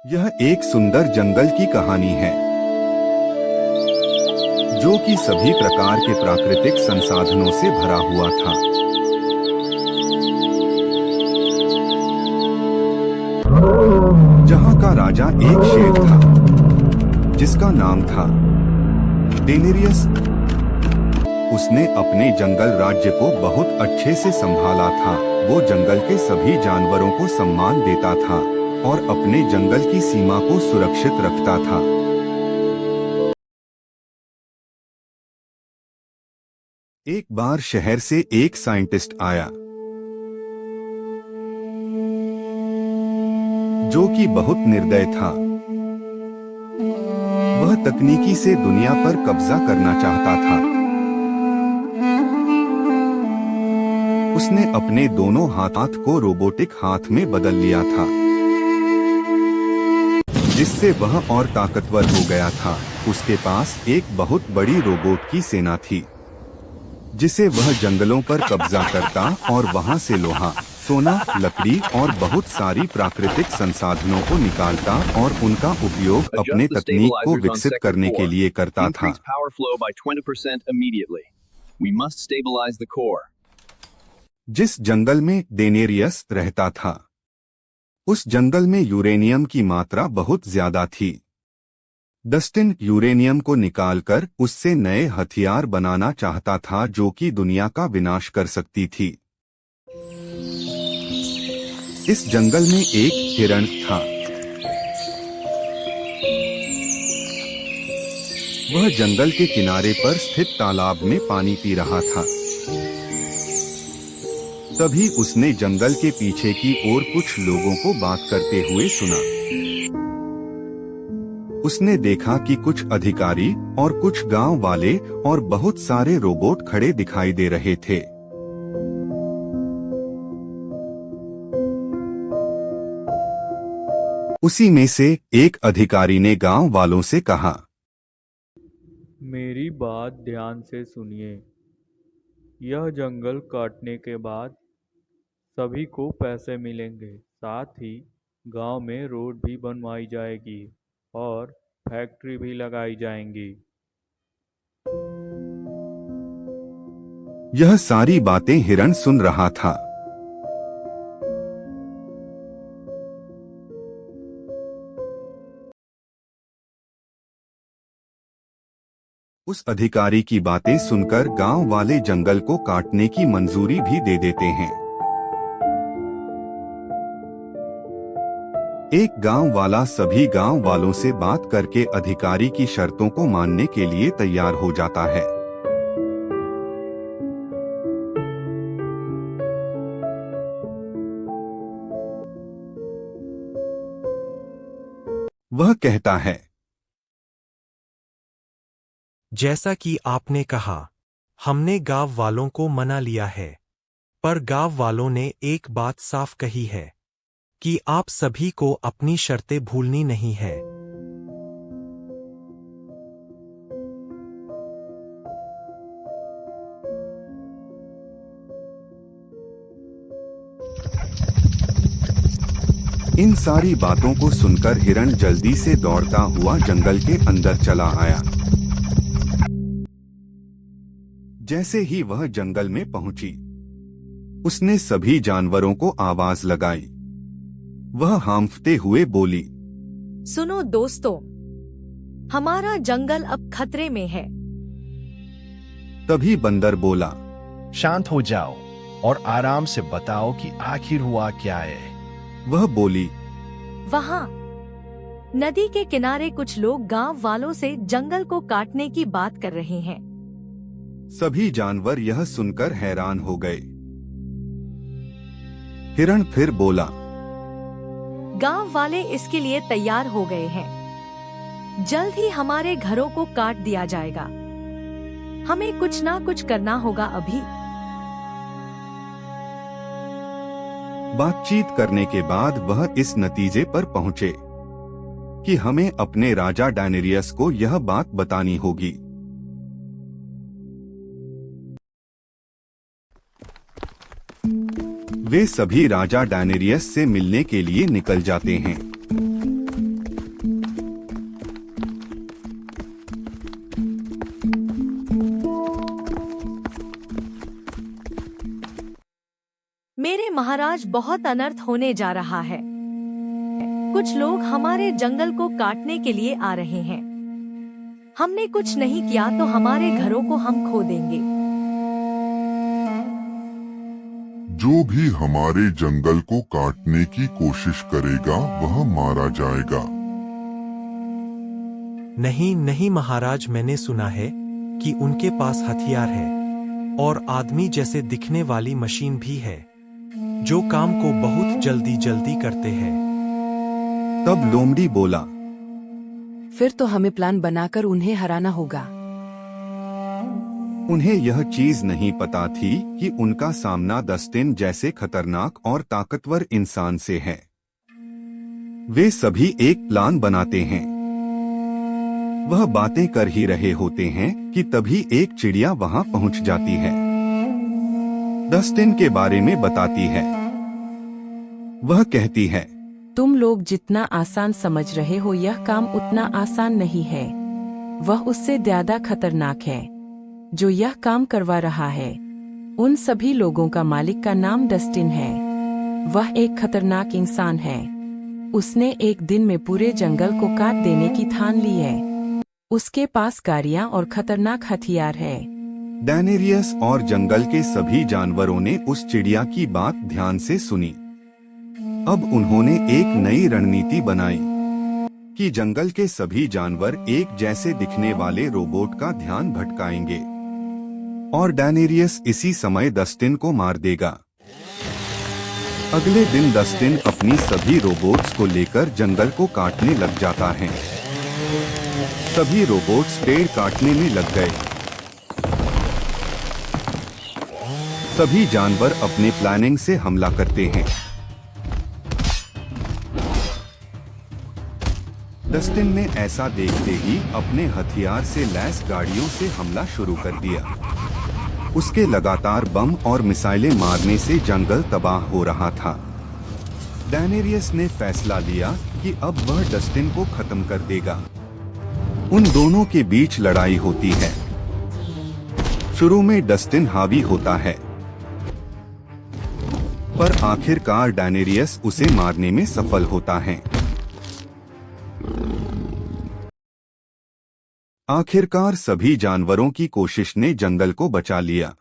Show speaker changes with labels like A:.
A: यह एक सुंदर जंगल की कहानी है जो कि सभी प्रकार के प्राकृतिक संसाधनों से भरा हुआ था। जहाँ का राजा एक शेर था जिसका नाम था डेनेरियस। उसने अपने जंगल राज्य को बहुत अच्छे से संभाला था। वो जंगल के सभी जानवरों को सम्मान देता था और अपने जंगल की सीमा को सुरक्षित रखता था। एक बार शहर से एक साइंटिस्ट आया जो कि बहुत निर्दय था। वह तकनीकी से दुनिया पर कब्जा करना चाहता था। उसने अपने दोनों हाथ को रोबोटिक हाथ में बदल लिया था जिससे वह और ताकतवर हो गया था। उसके पास एक बहुत बड़ी रोबोट की सेना थी जिसे वह जंगलों पर कब्जा करता और वहां से लोहा, सोना, लकड़ी और बहुत सारी प्राकृतिक संसाधनों को निकालता और उनका उपयोग अपने तकनीक को विकसित करने के लिए करता था। जिस जंगल में डेनेरियस रहता था उस जंगल में यूरेनियम की मात्रा बहुत ज्यादा थी। डस्टिन यूरेनियम को निकालकर उससे नए हथियार बनाना चाहता था जो कि दुनिया का विनाश कर सकती थी। इस जंगल में एक हिरण था। वह जंगल के किनारे पर स्थित तालाब में पानी पी रहा था। तभी उसने जंगल के पीछे की ओर कुछ लोगों को बात करते हुए सुना। उसने देखा कि कुछ अधिकारी और कुछ गांव वाले और बहुत सारे रोबोट खड़े दिखाई दे रहे थे। उसी में से एक अधिकारी ने गांव वालों से कहा,
B: मेरी बात ध्यान से सुनिए। यह जंगल काटने के बाद सभी को पैसे मिलेंगे। साथ ही गांव में रोड भी बनवाई जाएगी और फैक्ट्री भी लगाई जाएंगी।
A: यह सारी बातें हिरण सुन रहा था। उस अधिकारी की बातें सुनकर गांव वाले जंगल को काटने की मंजूरी भी दे देते हैं। एक गांव वाला सभी गांव वालों से बात करके अधिकारी की शर्तों को मानने के लिए तैयार हो जाता है। वह कहता है,
C: जैसा कि आपने कहा, हमने गांव वालों को मना लिया है, पर गांव वालों ने एक बात साफ कही है कि आप सभी को अपनी शर्तें भूलनी नहीं है।
A: इन सारी बातों को सुनकर हिरण जल्दी से दौड़ता हुआ जंगल के अंदर चला आया। जैसे ही वह जंगल में पहुंची, उसने सभी जानवरों को आवाज लगाई। वह हांफते हुए बोली,
D: सुनो दोस्तों, हमारा जंगल अब खतरे में है।
A: तभी बंदर बोला,
E: शांत हो जाओ और आराम से बताओ कि आखिर हुआ क्या है।
A: वह बोली,
D: वहाँ नदी के किनारे कुछ लोग गांव वालों से जंगल को काटने की बात कर रहे हैं।
A: सभी जानवर यह सुनकर हैरान हो गए। हिरण फिर बोला,
D: गांव वाले इसके लिए तैयार हो गए हैं। जल्द ही हमारे घरों को काट दिया जाएगा। हमें कुछ ना कुछ करना होगा अभी।
A: बातचीत करने के बाद वह इस नतीजे पर पहुंचे कि हमें अपने राजा डेनेरियस को यह बात बतानी होगी। वे सभी राजा डेनेरियस से मिलने के लिए निकल जाते हैं।
D: मेरे महाराज, बहुत अनर्थ होने जा रहा है। कुछ लोग हमारे जंगल को काटने के लिए आ रहे हैं। हमने कुछ नहीं किया तो हमारे घरों को हम खो देंगे।
F: जो भी हमारे जंगल को काटने की कोशिश करेगा वह मारा जाएगा।
C: नहीं नहीं महाराज, मैंने सुना है कि उनके पास हथियार है और आदमी जैसे दिखने वाली मशीन भी है जो काम को बहुत जल्दी जल्दी करते हैं।
A: तब लोमड़ी बोला,
G: फिर तो हमें प्लान बनाकर उन्हें हराना होगा।
A: उन्हें यह चीज नहीं पता थी कि उनका सामना डस्टिन जैसे खतरनाक और ताकतवर इंसान से है। वे सभी एक प्लान बनाते हैं। वह बातें कर ही रहे होते हैं कि तभी एक चिड़िया वहां पहुंच जाती है। डस्टिन के बारे में बताती है। वह कहती है,
G: तुम लोग जितना आसान समझ रहे हो यह काम उतना आसान नहीं है। वह उससे ज्यादा खतरनाक है। जो यह काम करवा रहा है उन सभी लोगों का मालिक का नाम डस्टिन है। वह एक खतरनाक इंसान है। उसने एक दिन में पूरे जंगल को काट देने की ठान ली है। उसके पास गाड़ियां और खतरनाक हथियार है।
A: डैनेरियस और जंगल के सभी जानवरों ने उस चिड़िया की बात ध्यान से सुनी। अब उन्होंने एक नई रणनीति बनाई कि जंगल के सभी जानवर एक जैसे दिखने वाले रोबोट का ध्यान भटकाएंगे और डैनेरियस इसी समय डस्टिन को मार देगा। अगले दिन डस्टिन अपनी सभी रोबोट्स को लेकर जंगल को काटने लग जाता है। सभी रोबोट्स पेड़ काटने में लग गए। सभी जानवर अपने प्लानिंग से हमला करते हैं। डस्टिन ने ऐसा देखते ही अपने हथियार से लैस गाड़ियों से हमला शुरू कर दिया। उसके लगातार बम और मिसाइलें मारने से जंगल तबाह हो रहा था। डैनेरियस ने फैसला लिया कि अब वह डस्टिन को खत्म कर देगा। उन दोनों के बीच लड़ाई होती है। शुरू में डस्टिन हावी होता है, पर आखिरकार डैनेरियस उसे मारने में सफल होता है। आखिरकार सभी जानवरों की कोशिश ने जंगल को बचा लिया।